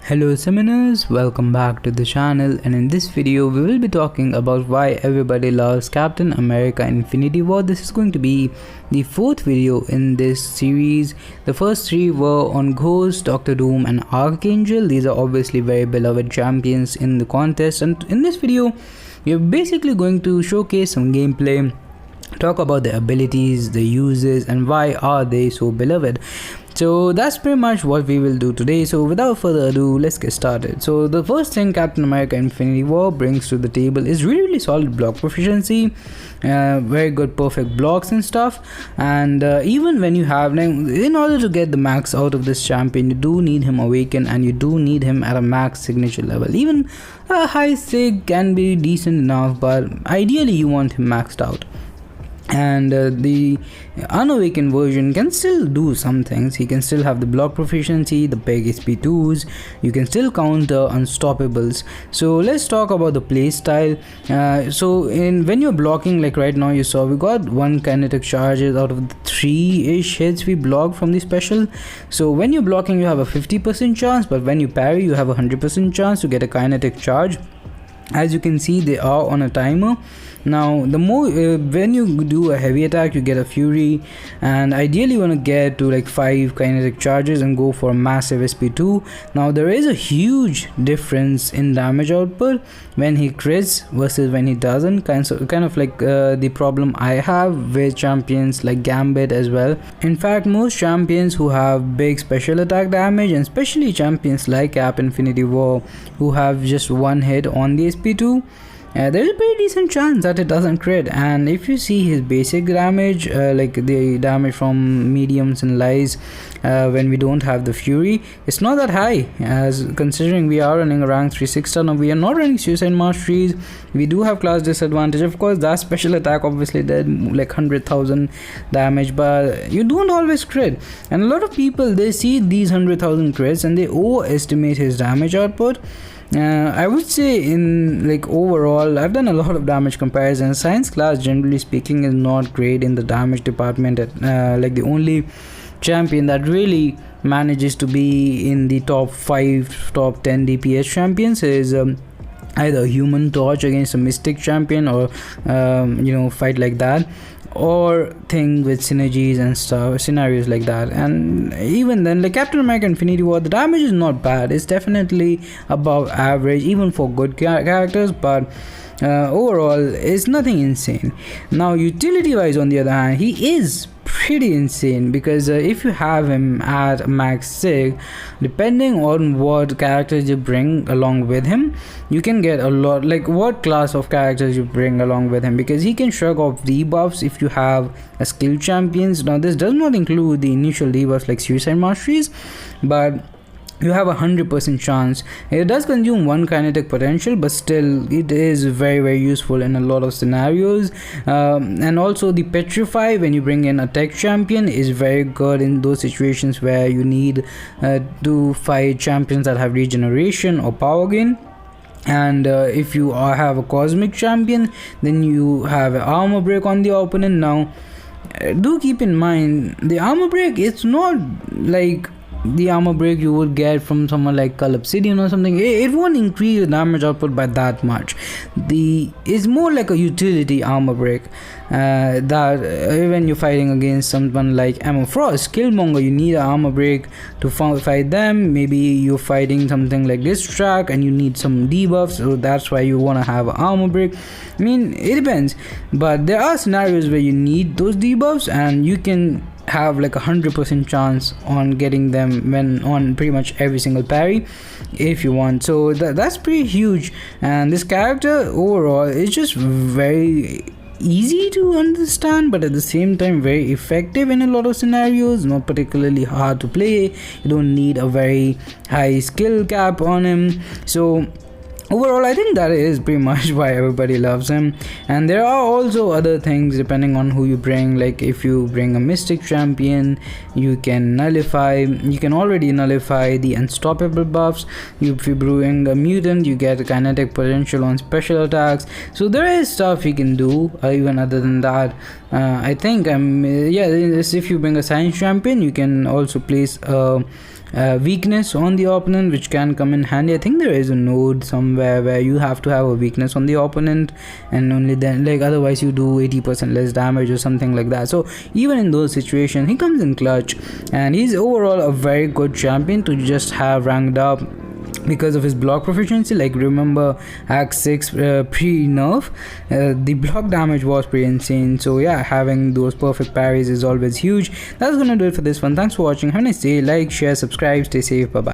Hello Summoners, welcome back to the channel, and in this video we will be talking about why everybody loves Captain America Infinity War. This is going to be the fourth video in this series. The first three were on Ghost, Doctor Doom and Archangel. These are obviously very beloved champions in the contest, and in this video we are basically going to showcase some gameplay, talk about the abilities, the uses, and why are they so beloved. So that's pretty much what we will do today. So without further ado, let's get started. So the first thing Captain America Infinity War brings to the table is really solid block proficiency, very good perfect blocks and stuff. And even when you have, in order to get the max out of this champion, you do need him awakened, and you do need him at a max signature level. Even a high sig can be decent enough, but ideally you want him maxed out. And the unawakened version can still do some things. He can still have the block proficiency, the big SP2s, you can still counter unstoppables. So let's talk about the play style. When you're blocking, like right now you saw we got one kinetic charges out of the 3-ish hits we blocked from the special. So when you're blocking you have a 50% chance, but when you parry you have a 100% chance to get a kinetic charge. As you can see, they are on a timer. Now the more when you do a heavy attack you get a fury, and ideally you want to get to like 5 kinetic charges and go for a massive SP2. Now there is a huge difference in damage output when he crits versus when he doesn't, kind of like the problem I have with champions like Gambit as well. In fact, most champions who have big special attack damage, and especially champions like Cap Infinity War who have just one hit on the SP2, there's a pretty decent chance that it doesn't crit. And if you see his basic damage, like the damage from mediums and lies, when we don't have the fury, it's not that high, as considering we are running a rank 3-6 star. Now we are not running suicide masteries, we do have class disadvantage. Of course that special attack obviously did like 100,000 damage, but you don't always crit. And a lot of people, they see these 100,000 crits and they overestimate his damage output. I would say in like overall I've done a lot of damage comparisons. Science class generally speaking is not great in the damage department. Like the only champion that really manages to be in the top 5 top 10 DPS champions is either a Human Torch against a Mystic champion, or fight like that, or thing with synergies and stuff, scenarios like that. And even then, like Captain America Infinity War, the damage is not bad, it's definitely above average even for good characters, but overall it's nothing insane. Now utility wise, on the other hand, he is pretty insane, because if you have him at max sig, depending on what characters you bring along with him, you can get a lot, like what class of characters you bring along with him, because he can shrug off debuffs if you have a skill champions. Now this does not include the initial debuffs like suicide masteries, but you have 100% chance. It does consume 1 kinetic potential, but still it is very useful in a lot of scenarios. And also the petrify, when you bring in a tech champion, is very good in those situations where you need to fight champions that have regeneration or power gain. And if you have a cosmic champion, then you have an armor break on the opponent. Now do keep in mind, the armor break, it's not like the armor break you would get from someone like Obsidian or something. It won't increase the damage output by that much. It's more like a utility armor break, that when you're fighting against someone like Emma Frost, Killmonger, you need an armor break to fight them. Maybe you're fighting something like this track and you need some debuffs, so that's why you want to have an armor break. I mean, it depends, but there are scenarios where you need those debuffs, and you can have like 100% chance on getting them when on pretty much every single parry if you want. So that's pretty huge. And this character overall is just very easy to understand, but at the same time very effective in a lot of scenarios, not particularly hard to play. You don't need a very high skill cap on him. So overall I think that is pretty much why everybody loves him. And there are also other things depending on who you bring. Like if you bring a Mystic champion, you can already nullify the unstoppable buffs. If you bring a mutant, you get a kinetic potential on special attacks. So there is stuff you can do even other than that. I think if you bring a science champion, you can also place weakness on the opponent, which can come in handy. I think there is a node somewhere where you have to have a weakness on the opponent, and only then, like, otherwise you do 80% less damage or something like that. So even in those situations, he comes in clutch, and he's overall a very good champion to just have ranked up because of his block proficiency. Like, remember Act 6 pre-nerf, the block damage was pretty insane. So yeah, having those perfect parries is always huge. That's gonna do it for this one. Thanks for watching. Have a nice day. Like, share, subscribe, stay safe. Bye bye.